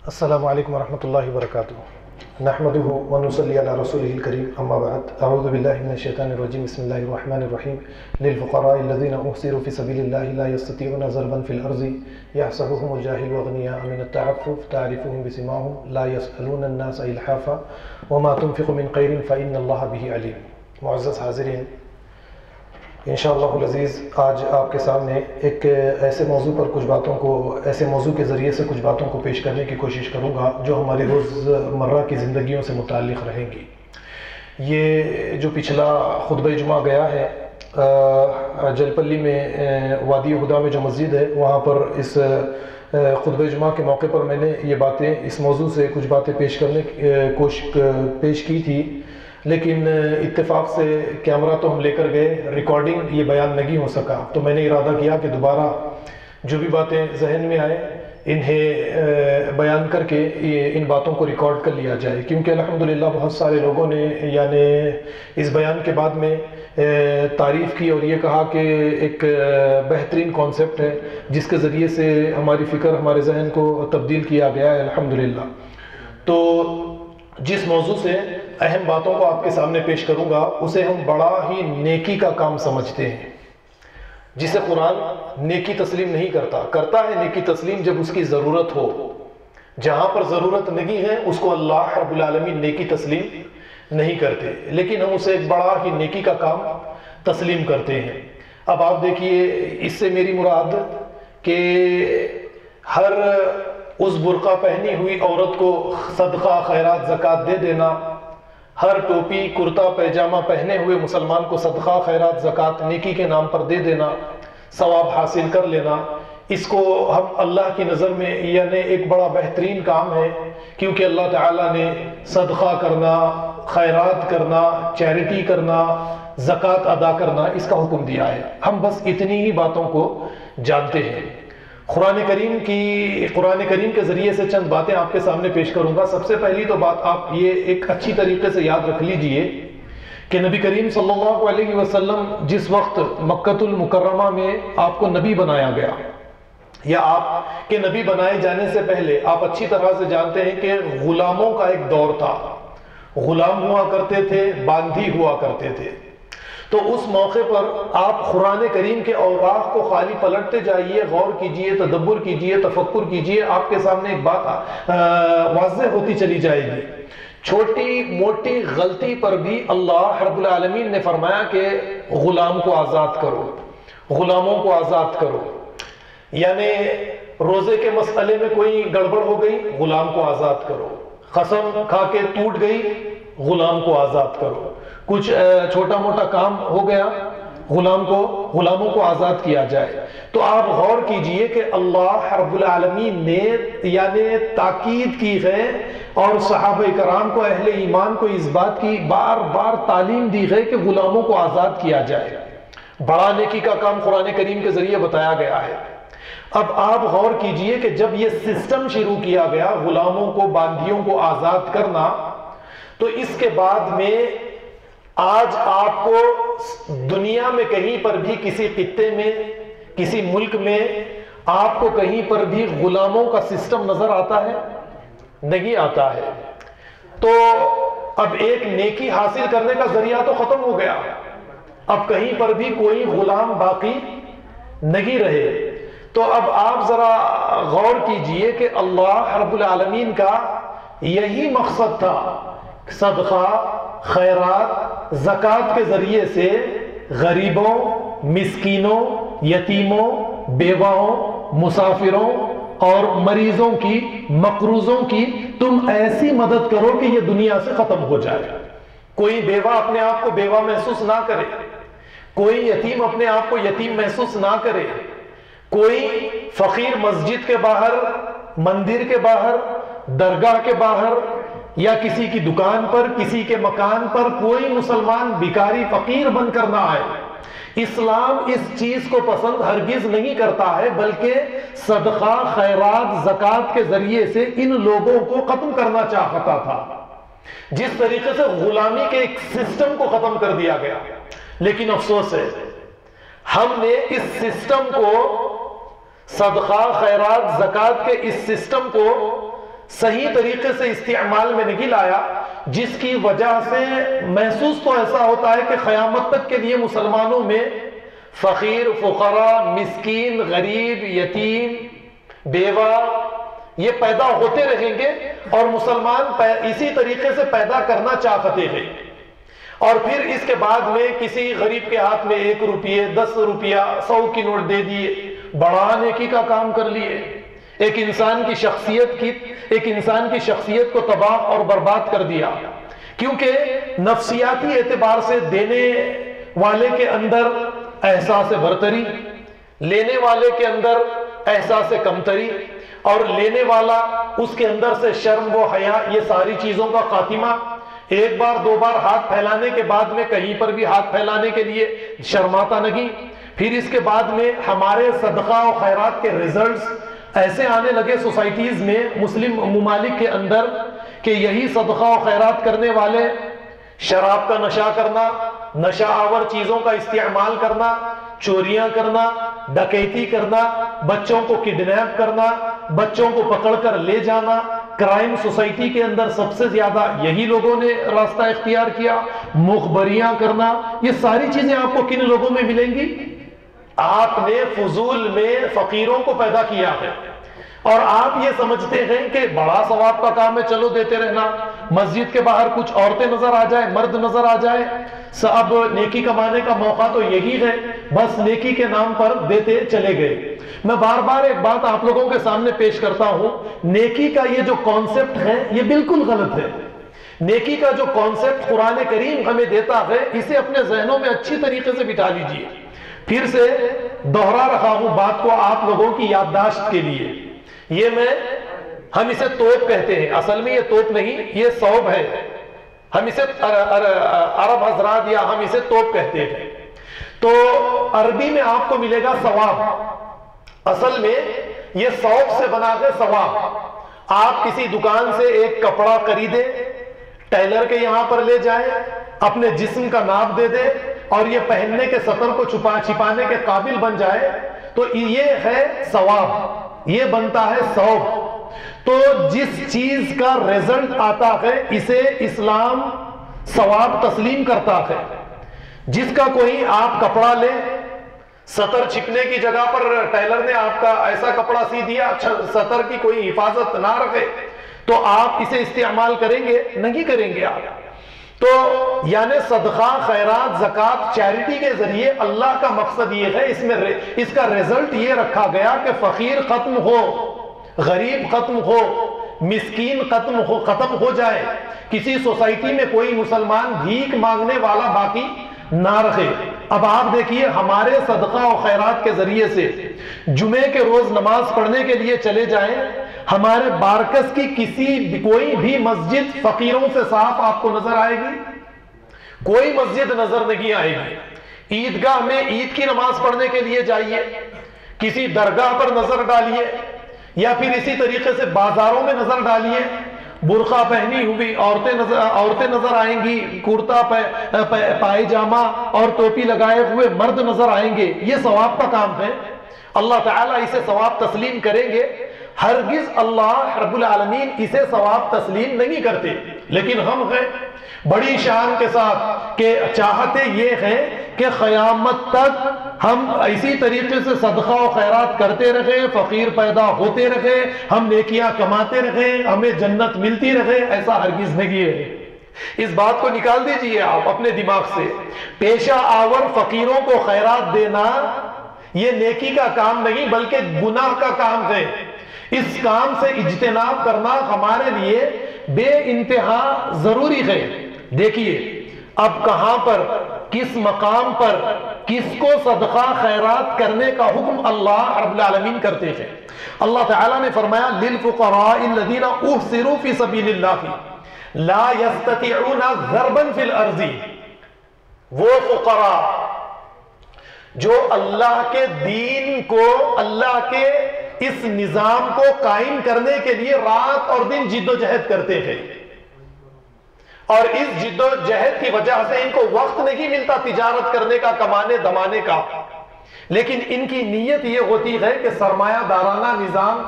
السلام علیکم ورحمۃ اللہ وبرکاتہ نحمده ونصلی علی رسوله الکریم اما بعد اعوذ باللہ من الشیطان الرجیم بسم اللہ الرحمن الرحیم للفقراء الذین احصروا فی سبیل اللہ لا یستطیعون ضربا فی الارض یحسبهم الجاہل اغنیاء من التعفف تعرفهم بسیماهم لا یسألون الناس الحافا وما تنفق من خیر فإن اللہ به علیم۔ معزز حاضرین، انشاءاللہ العزیز آج آپ کے سامنے ایک ایسے موضوع پر ایسے موضوع کے ذریعے سے کچھ باتوں کو پیش کرنے کی کوشش کروں گا جو ہماری روزمرہ کی زندگیوں سے متعلق رہیں گی۔ یہ جو پچھلا خطبہ جمعہ گیا ہے جلپلی میں وادی ہدا میں جو مسجد ہے، وہاں پر اس خطبہ جمعہ کے موقع پر میں نے یہ باتیں اس موضوع سے کچھ باتیں پیش کرنے پیش کی تھی، لیکن اتفاق سے کیمرہ تو ہم لے کر گئے، ریکارڈنگ یہ بیان نہیں ہو سکا، تو میں نے ارادہ کیا کہ دوبارہ جو بھی باتیں ذہن میں آئے انہیں بیان کر کے ان باتوں کو ریکارڈ کر لیا جائے، کیونکہ الحمدللہ بہت سارے لوگوں نے یعنی اس بیان کے بعد میں تعریف کی اور یہ کہا کہ ایک بہترین کانسیپٹ ہے جس کے ذریعے سے ہماری فکر، ہمارے ذہن کو تبدیل کیا گیا ہے الحمدللہ۔ تو جس موضوع سے اہم باتوں کو آپ کے سامنے پیش کروں گا اسے ہم بڑا ہی نیکی کا کام سمجھتے ہیں، جسے قرآن نیکی تسلیم نہیں کرتا ہے نیکی تسلیم جب اس کی ضرورت ہو۔ جہاں پر ضرورت نہیں ہے اس کو اللہ رب العالمین نیکی تسلیم نہیں کرتے، لیکن ہم اسے ایک بڑا ہی نیکی کا کام تسلیم کرتے ہیں۔ اب آپ دیکھیے، اس سے میری مراد کہ ہر اس برقع پہنی ہوئی عورت کو صدقہ خیرات زکوٰۃ دے دینا، ہر ٹوپی کرتا پیجامہ پہنے ہوئے مسلمان کو صدقہ خیرات زکوٰۃ نیکی کے نام پر دے دینا، ثواب حاصل کر لینا، اس کو ہم اللہ کی نظر میں یعنی ایک بڑا بہترین کام ہے، کیونکہ اللہ تعالیٰ نے صدقہ کرنا، خیرات کرنا، چیریٹی کرنا، زکوٰۃ ادا کرنا اس کا حکم دیا ہے۔ ہم بس اتنی ہی باتوں کو جانتے ہیں۔ قرآن کریم کے ذریعے سے چند باتیں آپ کے سامنے پیش کروں گا۔ سب سے پہلی تو بات آپ یہ ایک اچھی طریقے سے یاد رکھ لیجئے کہ نبی کریم صلی اللہ علیہ وسلم جس وقت مکۃ المکرمہ میں آپ کو نبی بنایا گیا، یا آپ کے نبی بنائے جانے سے پہلے آپ اچھی طرح سے جانتے ہیں کہ غلاموں کا ایک دور تھا، غلام ہوا کرتے تھے، باندھی ہوا کرتے تھے۔ تو اس موقع پر آپ قرآن کریم کے اوراق کو خالی پلٹتے جائیے، غور کیجئے، تدبر کیجئے، تفکر کیجئے، آپ کے سامنے ایک بات واضح ہوتی چلی جائے گی۔ چھوٹی موٹی غلطی پر بھی اللہ رب العالمین نے فرمایا کہ غلام کو آزاد کرو، غلاموں کو آزاد کرو۔ یعنی روزے کے مسئلے میں کوئی گڑبڑ ہو گئی، غلام کو آزاد کرو، قسم کھا کے ٹوٹ گئی، غلام کو آزاد کرو، کچھ چھوٹا موٹا کام ہو گیا، غلاموں کو آزاد کیا جائے۔ تو آپ غور کیجئے کہ اللہ رب العالمین نے یعنی تاکید کی ہے اور صحابہ کرام کو، اہل ایمان کو اس بات کی بار بار تعلیم دی ہے کہ غلاموں کو آزاد کیا جائے۔ بڑا نیکی کا کام قرآن کریم کے ذریعے بتایا گیا ہے۔ اب آپ غور کیجئے کہ جب یہ سسٹم شروع کیا گیا غلاموں کو، باندھیوں کو آزاد کرنا، تو اس کے بعد میں آج آپ کو دنیا میں کہیں پر بھی کسی خطے میں، کسی ملک میں آپ کو کہیں پر بھی غلاموں کا سسٹم نظر آتا ہے؟ نہیں آتا ہے۔ تو اب ایک نیکی حاصل کرنے کا ذریعہ تو ختم ہو گیا، اب کہیں پر بھی کوئی غلام باقی نہیں رہے۔ تو اب آپ ذرا غور کیجئے کہ اللہ رب العالمین کا یہی مقصد تھا، صدقہ خیرات زکوٰۃ کے ذریعے سے غریبوں، مسکینوں، یتیموں، بیواؤں، مسافروں اور مریضوں کی، مقروضوں کی تم ایسی مدد کرو کہ یہ دنیا سے ختم ہو جائے۔ کوئی بیوہ اپنے آپ کو بیوہ محسوس نہ کرے، کوئی یتیم اپنے آپ کو یتیم محسوس نہ کرے، کوئی فقیر مسجد کے باہر، مندر کے باہر، درگاہ کے باہر یا کسی کی دکان پر، کسی کے مکان پر کوئی مسلمان بھکاری فقیر بن کر نہ آئے۔ اسلام اس چیز کو پسند ہرگز نہیں کرتا ہے، بلکہ صدقہ خیرات زکوٰۃ کے ذریعے سے ان لوگوں کو ختم کرنا چاہتا تھا۔ جس طریقے سے غلامی کے ایک سسٹم کو ختم کر دیا گیا، لیکن افسوس ہے ہم نے اس سسٹم کو، صدقہ خیرات زکوٰۃ کے اس سسٹم کو صحیح طریقے سے استعمال میں نہیں لایا، جس کی وجہ سے محسوس تو ایسا ہوتا ہے کہ قیامت تک کے لیے مسلمانوں میں فقیر، فقراء، مسکین، غریب، یتیم، بیوہ یہ پیدا ہوتے رہیں گے، اور مسلمان اسی طریقے سے پیدا کرنا چاہتے ہیں۔ اور پھر اس کے بعد میں کسی غریب کے ہاتھ میں 1 روپیے، 10 روپیہ، 100 کی نوٹ دے دیے، بڑا نیکی کا کام کر لیے، ایک انسان کی شخصیت کو تباہ اور برباد کر دیا۔ کیونکہ نفسیاتی اعتبار سے دینے والے کے اندر احساس برتری، لینے والے کے اندر احساس کمتری، اور لینے والا اس کے اندر سے شرم و حیا، یہ ساری چیزوں کا خاتمہ۔ 1 بار 2 بار ہاتھ پھیلانے کے بعد میں کہیں پر بھی ہاتھ پھیلانے کے لیے شرماتا نہیں۔ پھر اس کے بعد میں ہمارے صدقہ و خیرات کے ریزلٹس ایسے آنے لگے سوسائٹیز میں، مسلم ممالک کے اندر، کہ یہی صدقہ و خیرات کرنے والے شراب کا نشہ کرنا، نشہ آور چیزوں کا استعمال کرنا، چوریاں کرنا، ڈکیتی کرنا، بچوں کو کڈنیپ کرنا، بچوں کو پکڑ کر لے جانا، کرائم سوسائٹی کے اندر سب سے زیادہ یہی لوگوں نے راستہ اختیار کیا، مخبریاں کرنا۔ یہ ساری چیزیں آپ کو کن لوگوں میں ملیں گی؟ آپ نے فضول میں فقیروں کو پیدا کیا ہے، اور آپ یہ سمجھتے ہیں کہ بڑا ثواب کا کام ہے، چلو دیتے رہنا۔ مسجد کے باہر کچھ عورتیں نظر آ جائے، مرد نظر آ جائے، اب نیکی کمانے کا موقع تو یہی ہے، بس نیکی کے نام پر دیتے چلے گئے۔ میں بار بار ایک بات آپ لوگوں کے سامنے پیش کرتا ہوں، نیکی کا یہ جو کانسیپٹ ہے یہ بالکل غلط ہے۔ نیکی کا جو کانسیپٹ قرآن کریم ہمیں دیتا ہے، اسے اپنے ذہنوں میں اچھی طریقے سے بٹھا لیجئے۔ پھر سے دوہرا رہا ہوں بات کو آپ لوگوں کی یادداشت کے لیے۔ ہم اسے توپ کہتے ہیں، اصل میں یہ توپ نہیں، یہ ثوب ہے۔ ہم اسے عرب حضرات یا ہم اسے توپ کہتے ہیں۔ تو عربی میں آپ کو ملے گا ثواب، اصل میں یہ ثوب سے بنا کے ثواب۔ آپ کسی دکان سے ایک کپڑا خریدے، ٹیلر کے یہاں پر لے جائیں، اپنے جسم کا ناپ دے دے، اور یہ پہننے کے سطر کو چھپانے کے قابل بن جائے، تو یہ ہے ثواب، یہ بنتا ہے ثوب۔ تو جس چیز کا ریزلٹ آتا ہے اسے اسلام ثواب تسلیم کرتا ہے۔ جس کا کوئی آپ کپڑا لے، سطر چھپنے کی جگہ پر ٹیلر نے آپ کا ایسا کپڑا سی دیا، سطر کی کوئی حفاظت نہ رکھے، تو آپ اسے استعمال کریں گے؟ نہیں کریں گے آپ۔ تو یعنی صدقہ، خیرات، زکوٰۃ، چیریٹی کے ذریعے اللہ کا مقصد یہ ہے، اس کا ریزلٹ یہ رکھا گیا کہ فقیر ختم ہو، غریب ختم ہو، مسکین ختم ہو جائے، کسی سوسائٹی میں کوئی مسلمان بھیک مانگنے والا باقی نہ رکھے۔ اب آپ دیکھیے، ہمارے صدقہ و خیرات کے ذریعے سے جمعے کے روز نماز پڑھنے کے لیے چلے جائیں، ہمارے بارکس کی کوئی بھی مسجد فقیروں سے صاف آپ کو نظر آئے گی؟ کوئی مسجد نظر نہیں آئے گی۔ عیدگاہ میں عید کی نماز پڑھنے کے لیے جائیے، کسی درگاہ پر نظر ڈالیے، یا پھر اسی طریقے سے بازاروں میں نظر ڈالیے، برقع پہنی ہوئی عورتیں نظر آئیں گی، کرتا پائجامہ اور ٹوپی لگائے ہوئے مرد نظر آئیں گے۔ یہ ثواب کا کام ہے، اللہ تعالیٰ اسے ثواب تسلیم کریں گے؟ ہرگز اللہ رب العالمین اسے ثواب تسلیم نہیں کرتے۔ لیکن ہم ہیں بڑی شان کے ساتھ کہ چاہتے یہ ہیں کہ قیامت تک ہم اسی طریقے سے صدقہ و خیرات کرتے رہیں، فقیر پیدا ہوتے رہے، ہم نیکیاں کماتے رہیں، ہمیں جنت ملتی رہے۔ ایسا ہرگز نہیں ہے۔ اس بات کو نکال دیجئے آپ اپنے دماغ سے۔ پیشہ آور فقیروں کو خیرات دینا یہ نیکی کا کام نہیں بلکہ گناہ کا کام ہے۔ اس کام سے اجتناب کرنا ہمارے لیے بے انتہا ضروری ہے۔ دیکھیے اب کہاں پر، کس مقام پر کس کو صدقہ خیرات کرنے کا حکم اللہ رب العالمین کرتے ہیں؟ اللہ تعالیٰ نے فرمایا للفقراء الذین احصروا فی سبیل اللہ لا یستطیعون ضربا فی الارض۔ وہ فقراء جو اللہ کے دین کو، اللہ کے اس نظام کو قائم کرنے کے لیے رات اور دن جد و جہد کرتے ہیں، اور اس جد و جہد کی وجہ سے ان کو وقت نہیں ملتا تجارت کرنے کا، کمانے دمانے کا، لیکن ان کی نیت یہ ہوتی ہے کہ سرمایہ دارانہ نظام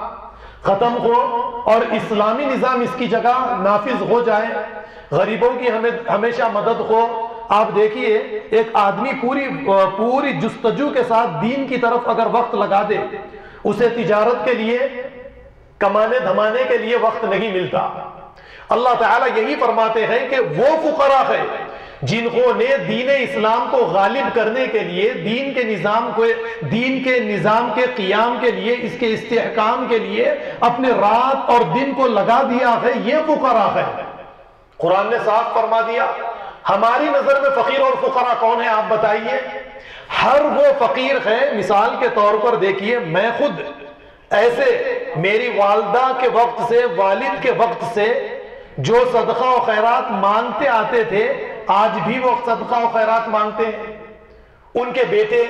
ختم ہو اور اسلامی نظام اس کی جگہ نافذ ہو جائے، غریبوں کی ہمیشہ مدد ہو۔ آپ دیکھیے ایک آدمی پوری جستجو کے ساتھ دین کی طرف اگر وقت لگا دے، اسے تجارت کے لیے، کمانے دھمانے کے لیے وقت نہیں ملتا۔ اللہ تعالیٰ یہی فرماتے ہیں کہ وہ فقراء ہیں جنہوں نے دین اسلام کو غالب کرنے کے لیے، دین کے نظام کے قیام کے لیے، اس کے استحکام کے لیے اپنے رات اور دن کو لگا دیا ہے، یہ فقراء ہے۔ قرآن نے صاف فرما دیا۔ ہماری نظر میں فقیر اور فقراء کون ہیں آپ بتائیے؟ ہر وہ فقیر ہے، مثال کے طور پر دیکھیے، میں خود ایسے میری والدہ کے وقت سے، والد کے وقت سے جو صدقہ و خیرات مانگتے آتے تھے، آج بھی وہ صدقہ و خیرات مانگتے ہیں۔ ان کے بیٹے،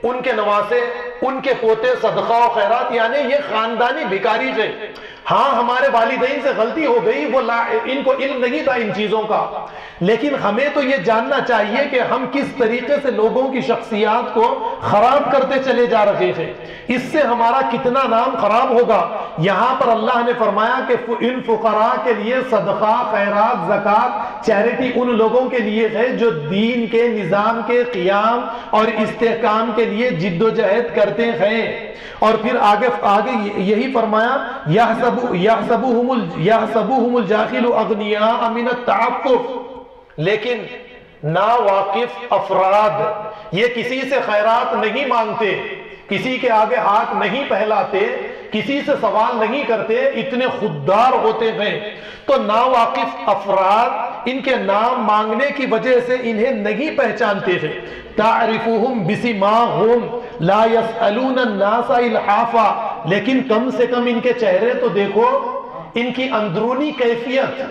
ان کے نواسے، ان کے پوتے صدقہ و خیرات، یعنی یہ خاندانی بھکاری ہے۔ ہاں ہمارے والدین سے غلطی ہو گئی، ان کو علم نہیں تھا ان چیزوں کا، لیکن ہمیں تو یہ جاننا چاہیے کہ ہم کس طریقے سے لوگوں کی شخصیات کو خراب کرتے چلے جا رہے ہیں، اس سے ہمارا کتنا نام خراب ہوگا۔ یہاں پر اللہ نے فرمایا کہ ان فقراء کے لیے صدقہ، خیرات، زکوٰۃ، چیریٹی ان لوگوں کے لیے ہے جو دین کے نظام کے قیام اور استحکام کے لیے جد و جہد کرتے ہیں۔ اور پھر آگے یہی فرمایا یحسبوہم الجاہل اغنیاء من التعفف، لیکن ناواقف افراد یہ کسی سے خیرات نہیں مانگتے، کسی کے آگے ہاتھ نہیں پھیلاتے، کسی سے سوال نہیں کرتے، اتنے خوددار ہوتے ہیں۔ تو ناواقف افراد ان کے نام مانگنے کی وجہ سے انہیں نہیں پہچانتے ہیں۔ تعرفهم بسماهم لا يسألون الناس الحافا، لیکن کم سے کم ان کے چہرے تو دیکھو، ان کی اندرونی کیفیت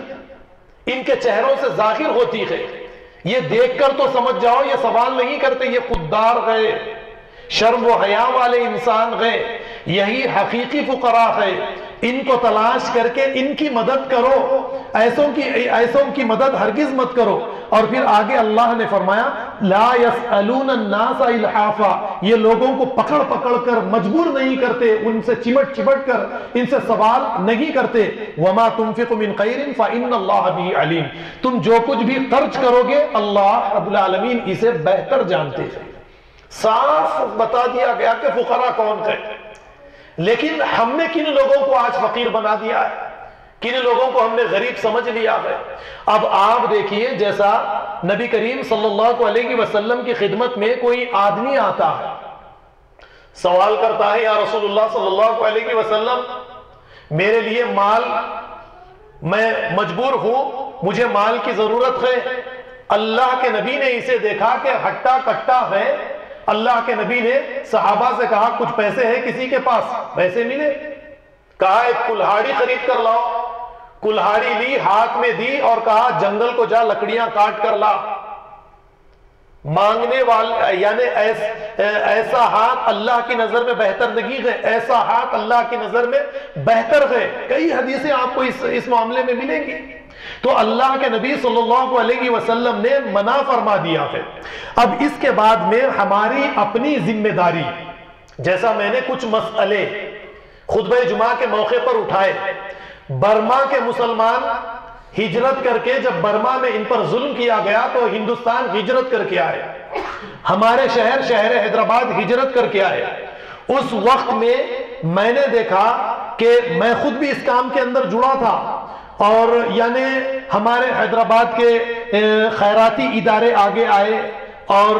ان کے چہروں سے ظاہر ہوتی ہے، یہ دیکھ کر تو سمجھ جاؤ یہ سوال نہیں کرتے، یہ خوددار ہے، شرم و حیا والے انسان ہیں، یہی حقیقی فقراء ہے۔ ان کو تلاش کر کے ان کی مدد کرو، ایسوں کی مدد ہرگز مت کرو۔ اور پھر آگے اللہ نے فرمایا لا يسألون الناس الحافا، یہ لوگوں کو پکڑ پکڑ کر مجبور نہیں کرتے، ان سے چمٹ کر ان سے سوال نہیں کرتے۔ وما تنفقوا من خیر فإن اللہ به علیم، تم جو کچھ بھی خرچ کرو گے اللہ رب العالمین اسے بہتر جانتے ہیں۔ صاف بتا دیا گیا کہ فقراء کون ہے، لیکن ہم نے کن لوگوں کو آج فقیر بنا دیا ہے، کن لوگوں کو ہم نے غریب سمجھ لیا ہے۔ اب آپ دیکھیے جیسا نبی کریم صلی اللہ علیہ وسلم کی خدمت میں کوئی آدمی آتا ہے، سوال کرتا ہے یا رسول اللہ صلی اللہ علیہ وسلم میرے لیے مال، میں مجبور ہوں، مجھے مال کی ضرورت ہے۔ اللہ کے نبی نے اسے دیکھا کہ ہٹا کٹا ہے، اللہ کے نبی نے صحابہ سے کہا کچھ پیسے ہیں کسی کے پاس؟ پیسے ملے، کہا ایک کلہاڑی خرید کر لاؤ، کلہاڑی لی، ہاتھ میں دی اور کہا جنگل کو جا لکڑیاں کاٹ کر لا۔ مانگنے والے یعنی ایسا ہاتھ اللہ کی نظر میں بہتر نہیں ہے، ایسا ہاتھ اللہ کی نظر میں بہتر ہے۔ کئی حدیثیں آپ کو اس معاملے میں ملیں گی۔ تو اللہ کے نبی صلی اللہ علیہ وسلم نے منع فرما دیا ہے۔ اب اس کے بعد میں ہماری اپنی ذمہ داری، جیسا میں نے کچھ مسئلے خطبہ جمعہ کے موقع پر اٹھائے، برما کے مسلمان ہجرت کر کے جب برما میں ان پر ظلم کیا گیا تو ہندوستان ہجرت کر کے آئے، ہمارے شہر حیدرآباد ہجرت کر کے آئے۔ اس وقت میں نے دیکھا کہ میں خود بھی اس کام کے اندر جڑا تھا، اور یعنی ہمارے حیدرآباد کے خیراتی ادارے آگے آئے اور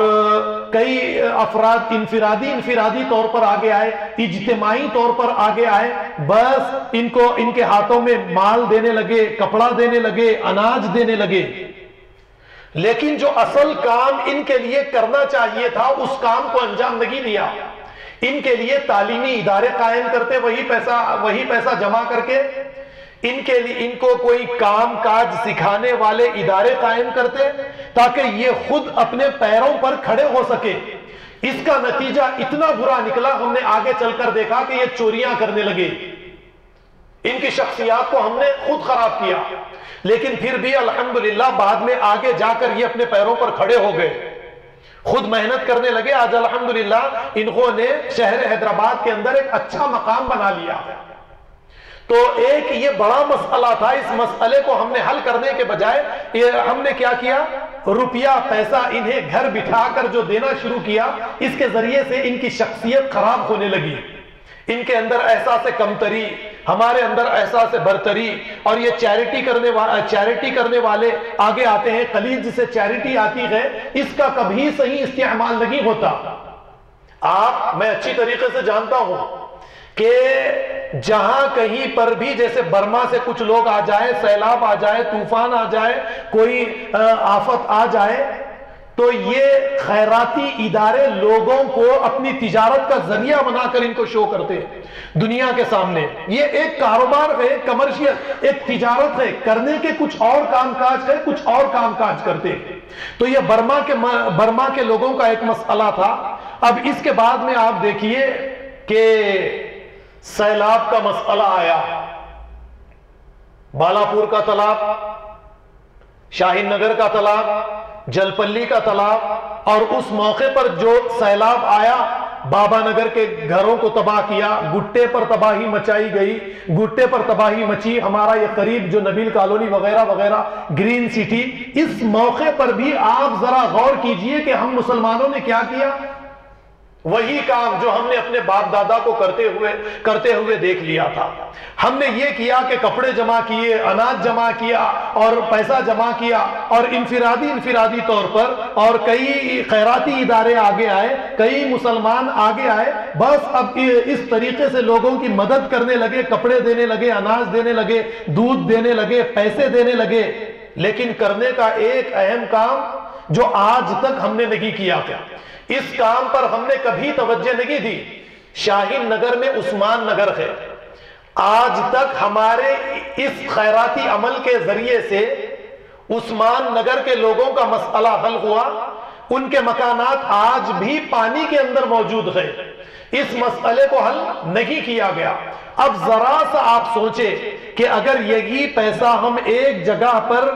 کئی افراد انفرادی طور پر آگے آئے، اجتماعی طور پر آگے آئے، بس ان کے ہاتھوں میں مال دینے لگے، کپڑا دینے لگے، اناج دینے لگے، لیکن جو اصل کام ان کے لیے کرنا چاہیے تھا اس کام کو انجام نہیں دیا۔ ان کے لیے تعلیمی ادارے قائم کرتے، وہی پیسہ جمع کر کے ان کو کوئی کام کاج سکھانے والے ادارے قائم کرتے تاکہ یہ خود اپنے پیروں پر کھڑے ہو سکے۔ اس کا نتیجہ اتنا برا نکلا، ہم نے آگے چل کر دیکھا کہ یہ چوریاں کرنے لگے، ان کی شخصیات کو ہم نے خود خراب کیا، لیکن پھر بھی الحمدللہ بعد میں آگے جا کر یہ اپنے پیروں پر کھڑے ہو گئے، خود محنت کرنے لگے۔ آج الحمدللہ انہوں نے شہر حیدرآباد کے اندر ایک اچھا مقام بنا لیا ہے۔ تو ایک یہ بڑا مسئلہ تھا، اس مسئلے کو ہم نے حل کرنے کے بجائے ہم نے کیا کیا، روپیہ پیسہ انہیں گھر بٹھا کر جو دینا شروع کیا، اس کے ذریعے سے ان کی شخصیت خراب ہونے لگی، ان کے اندر احساس کمتری، ہمارے اندر احساس برتری، اور یہ چیریٹی کرنے والے آگے آتے ہیں، خلیج سے چیریٹی آتی ہے، اس کا کبھی صحیح استعمال نہیں ہوتا۔ میں اچھی طریقے سے جانتا ہوں کہ جہاں کہیں پر بھی جیسے برما سے کچھ لوگ آ جائے، سیلاب آ جائے، طوفان آ جائے، کوئی آفت آ جائے، تو یہ خیراتی ادارے لوگوں کو اپنی تجارت کا ذریعہ بنا کر ان کو شو کرتے ہیں دنیا کے سامنے۔ یہ ایک کاروبار ہے، کمرشل ایک تجارت ہے، کرنے کے کچھ اور کام کاج ہے، کچھ اور کام کاج کرتے ہیں۔ تو یہ برما کے لوگوں کا ایک مسئلہ تھا۔ اب اس کے بعد میں آپ دیکھیے کہ سیلاب کا مسئلہ آیا، بالاپور کا تالاب، شاہین نگر کا تالاب، جلپلی کا تالاب، اور اس موقع پر جو سیلاب آیا بابا نگر کے گھروں کو تباہ کیا، گٹے پر تباہی مچائی گئی، گٹے پر تباہی مچی، ہمارا یہ قریب جو نبیل کالونی وغیرہ وغیرہ گرین سٹی، اس موقع پر بھی آپ ذرا غور کیجئے کہ ہم مسلمانوں نے کیا کیا، وہی کام جو ہم نے اپنے باپ دادا کو کرتے ہوئے دیکھ لیا تھا۔ ہم نے یہ کیا کہ کپڑے جمع کیے، اناج جمع کیا اور پیسہ جمع کیا، اور انفرادی طور پر، اور کئی خیراتی ادارے آگے آئے، کئی مسلمان آگے آئے، بس اب اس طریقے سے لوگوں کی مدد کرنے لگے، کپڑے دینے لگے، اناج دینے لگے، دودھ دینے لگے، پیسے دینے لگے، لیکن کرنے کا ایک اہم کام جو آج تک ہم نے نہیں کیا کیا، اس کام پر ہم نے کبھی توجہ نہیں دی۔ شاہین نگر میں عثمان نگر ہے، آج تک ہمارے اس خیراتی عمل کے ذریعے سے عثمان نگر کے لوگوں کا مسئلہ حل ہوا، ان کے مکانات آج بھی پانی کے اندر موجود ہیں، اس مسئلے کو حل نہیں کیا گیا۔ اب ذرا سا آپ سوچیں کہ اگر یہی پیسہ ہم ایک جگہ پر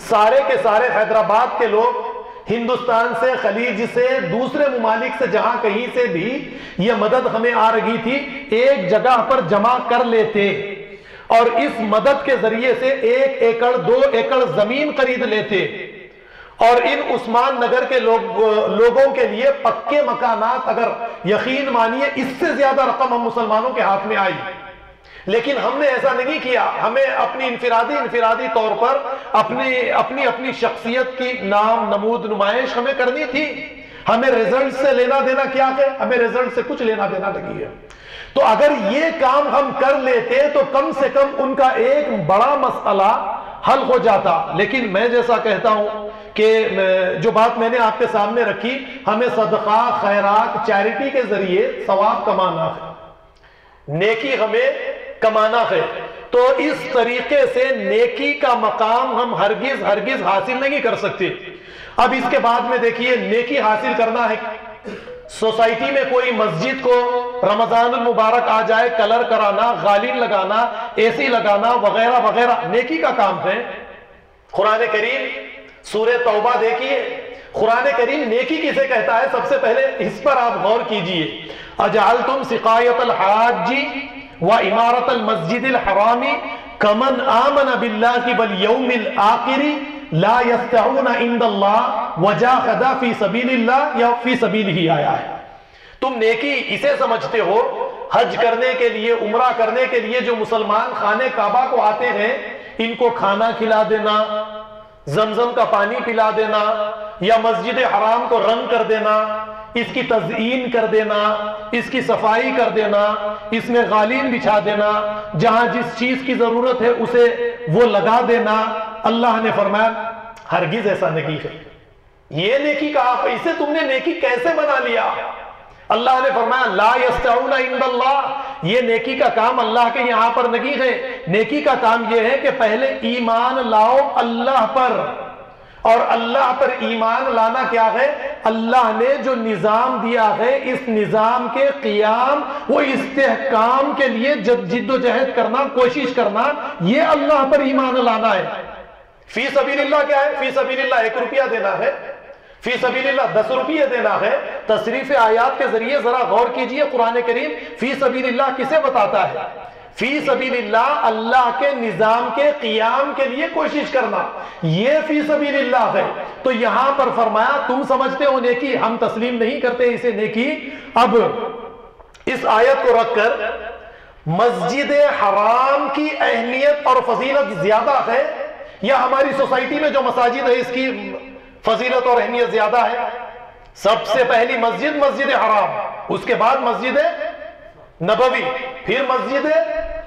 سارے کے سارے حیدرآباد کے لوگ، ہندوستان سے، خلیج سے، دوسرے ممالک سے، جہاں کہیں سے بھی یہ مدد ہمیں آ رہی تھی، ایک جگہ پر جمع کر لیتے اور اس مدد کے ذریعے سے 1 ایکڑ 2 ایکڑ زمین خرید لیتے، اور ان عثمان نگر کے لوگوں کے لیے پکے مکانات، اگر یقین مانیے اس سے زیادہ رقم ہم مسلمانوں کے ہاتھ میں آئی، لیکن ہم نے ایسا نہیں کیا۔ ہمیں اپنی انفرادی طور پر اپنی شخصیت کی نام نمود نمائش ہمیں کرنی تھی۔ ہمیں رزلٹ سے لینا دینا کیا ہے؟ ہمیں رزلٹ سے کچھ لینا دینا نہیں ہے۔ تو اگر یہ کام ہم کر لیتے تو کم سے کم ان کا ایک بڑا مسئلہ حل ہو جاتا۔ لیکن میں جیسا کہتا ہوں کہ جو بات میں نے آپ کے سامنے رکھی، ہمیں صدقہ، خیرات، چیریٹی کے ذریعے ثواب کمانا ہے، نیکی ہمیں کمانا ہے، تو اس طریقے سے نیکی کا مقام ہم ہرگز حاصل نہیں کر سکتے۔ اب اس کے بعد میں دیکھیے، نیکی حاصل کرنا ہے، سوسائٹی میں کوئی مسجد کو رمضان المبارک آ جائے، کلر کرانا، غالین لگانا، اے سی لگانا وغیرہ وغیرہ نیکی کا کام ہے۔ قرآن کریم سورہ توبہ دیکھیے، قرآن کریم نیکی کسے کہتا ہے؟ سب سے پہلے اس پر آپ غور کیجئے، اجعلتم سقایت الحاج وعمارت المسجد الحرام کمن آمن باللہ والیوم الآخر لا یستعون عند اللہ وجاہد فی سبیل اللہ، یا فی سبیلہ آیا ہے۔ تم نیکی اسے سمجھتے ہو، حج کرنے کے لیے، عمرہ کرنے کے لیے جو مسلمان خانے کعبہ کو آتے ہیں، ان کو کھانا کھلا دینا، زمزم کا پانی پلا دینا، یا مسجد حرام کو رنگ کر دینا، اس کی تزئین کر دینا، اس کی صفائی کر دینا، اس میں غالین بچھا دینا، جہاں جس چیز کی ضرورت ہے اسے وہ لگا دینا۔ اللہ نے فرمایا ہرگز ایسا نہیں ہے۔ یہ نیکی کہا، اسے تم نے نیکی کیسے بنا لیا؟ اللہ نے فرمایا لا یستعون عند اللہ، یہ نیکی کا کام اللہ کے یہاں پر نہیں ہے۔ نیکی کا کام یہ ہے کہ پہلے ایمان لاؤ اللہ پر، اور اللہ پر ایمان لانا کیا ہے؟ اللہ نے جو نظام دیا ہے، اس نظام کے قیام و استحکام کے لیے جد و جہد کرنا، کوشش کرنا، یہ اللہ پر ایمان لانا ہے۔ فی سبیل اللہ کیا ہے؟ فی سبیل اللہ 1 روپیہ دینا ہے، فی سبیل اللہ 10 روپیہ دینا ہے۔ تصریف آیات کے ذریعے ذرا غور کیجئے، قرآن کریم فی سبیل اللہ کسے بتاتا ہے؟ فی سبیل اللہ، اللہ کے نظام کے قیام کے لیے کوشش کرنا، یہ فی سبیل اللہ ہے۔ تو یہاں پر فرمایا تم سمجھتے ہو نیکی، ہم تسلیم نہیں کرتے اسے نیکی۔ اب اس آیت کو رکھ کر مسجد حرام کی اہمیت اور فضیلت زیادہ ہے یا ہماری سوسائٹی میں جو مساجد ہے اس کی فضیلت اور اہمیت زیادہ ہے؟ سب سے پہلی مسجد مسجد حرام، اس کے بعد مسجد نبوی، پھر مسجد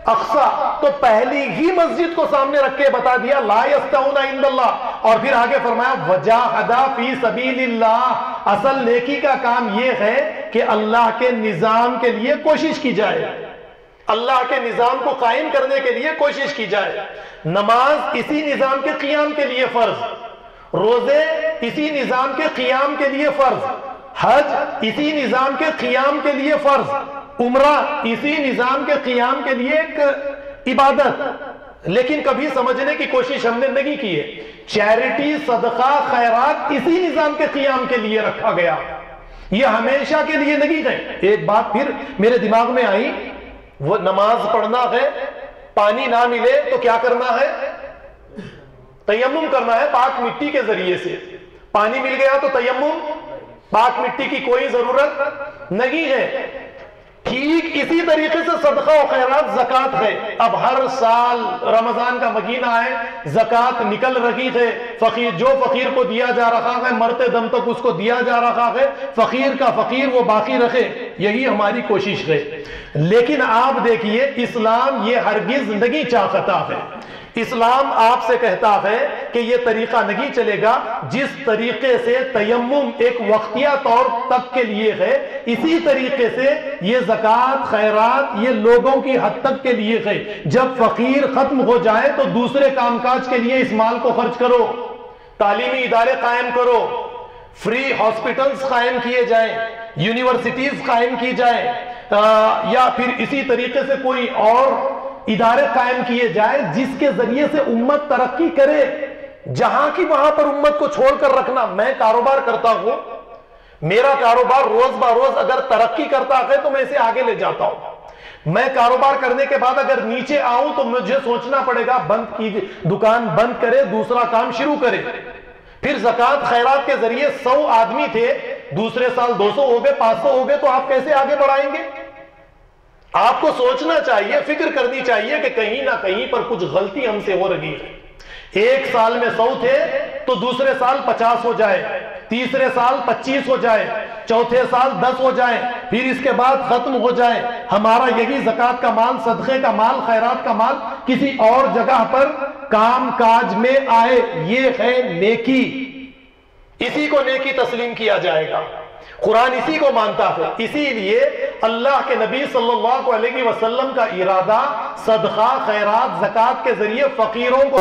اقصی۔ تو پہلی ہی مسجد کو سامنے رکھ کے بتا دیا لا یستوون عند اللہ، اور پھر آگے فرمایا وجاہد فی سبیل اللہ۔ اصل نیکی کا کام یہ ہے کہ اللہ کے نظام کے لیے کوشش کی جائے، اللہ کے نظام کو قائم کرنے کے لیے کوشش کی جائے۔ نماز اسی نظام کے قیام کے لیے فرض، روزے اسی نظام کے قیام کے لیے فرض، حج اسی نظام کے قیام کے لیے فرض، عمرہ اسی نظام کے قیام کے لیے ایک عبادت۔ لیکن کبھی سمجھنے کی کوشش ہم نے نہیں کی ہے، چیریٹی، صدقہ، خیرات اسی نظام کے قیام کے لیے رکھا گیا، یہ ہمیشہ کے لیے نہیں ہے۔ ایک بات پھر میرے دماغ میں آئی، وہ نماز پڑھنا ہے، پانی نہ ملے تو کیا کرنا ہے؟ تیمم کرنا ہے پاک مٹی کے ذریعے سے۔ پانی مل گیا تو تیمم، پاک مٹی کی کوئی ضرورت نہیں ہے۔ ٹھیک اسی طریقے سے صدقہ و خیرات، زکوٰۃ ہے۔ اب ہر سال رمضان کا مہینہ ہے، زکوٰۃ نکل رہی ہے، فقیر جو فقیر کو دیا جا رہا ہے مرتے دم تک اس کو دیا جا رہا ہے، فقیر کا فقیر وہ باقی رکھے، یہی ہماری کوشش ہے۔ لیکن آپ دیکھیے اسلام یہ ہرگز نہیں چاہتا ہے، اسلام آپ سے کہتا ہے کہ یہ طریقہ نہیں چلے گا۔ جس طریقے سے تیمم ایک وقتیہ طور تک کے لیے ہے، اسی طریقے سے یہ زکوٰۃ خیرات یہ لوگوں کی حد تک کے لیے ہے۔ جب فقیر ختم ہو جائے تو دوسرے کام کاج کے لیے اس مال کو خرچ کرو، تعلیمی ادارے قائم کرو، فری ہاسپٹلز قائم کیے جائیں، یونیورسٹیز قائم کی جائیں، یا پھر اسی طریقے سے کوئی اور ادارے قائم کیے جائے جس کے ذریعے سے امت ترقی کرے۔ جہاں کی وہاں پر امت کو چھوڑ کر رکھنا۔ میں کاروبار کرتا ہوں، میرا کاروبار روز بروز اگر ترقی کرتا ہے تو میں اسے آگے لے جاتا ہوں۔ میں کاروبار کرنے کے بعد اگر نیچے آؤں تو مجھے سوچنا پڑے گا بند کی دکان بند کرے، دوسرا کام شروع کرے۔ پھر زکوٰۃ خیرات کے ذریعے 100 آدمی تھے، دوسرے سال 200 ہو گئے، 500 ہو گئے، تو آپ کیسے آگے بڑھائیں گے؟ آپ کو سوچنا چاہیے، فکر کرنی چاہیے کہ کہیں نہ کہیں پر کچھ غلطی ہم سے ہو رہی ہے۔ ایک سال میں 100 تھے تو دوسرے سال 50 ہو جائے، تیسرے سال 25 ہو جائے، چوتھے سال 10 ہو جائے، پھر اس کے بعد ختم ہو جائے۔ ہمارا یہی زکوٰۃ کا مال، صدقے کا مال، خیرات کا مال کسی اور جگہ پر کام کاج میں آئے، یہ ہے نیکی۔ اسی کو نیکی تسلیم کیا جائے گا۔ قرآن اسی کو مانتا ہے۔ اسی لیے اللہ کے نبی صلی اللہ علیہ وسلم کا ارادہ صدقہ خیرات زکوٰۃ کے ذریعے فقیروں کو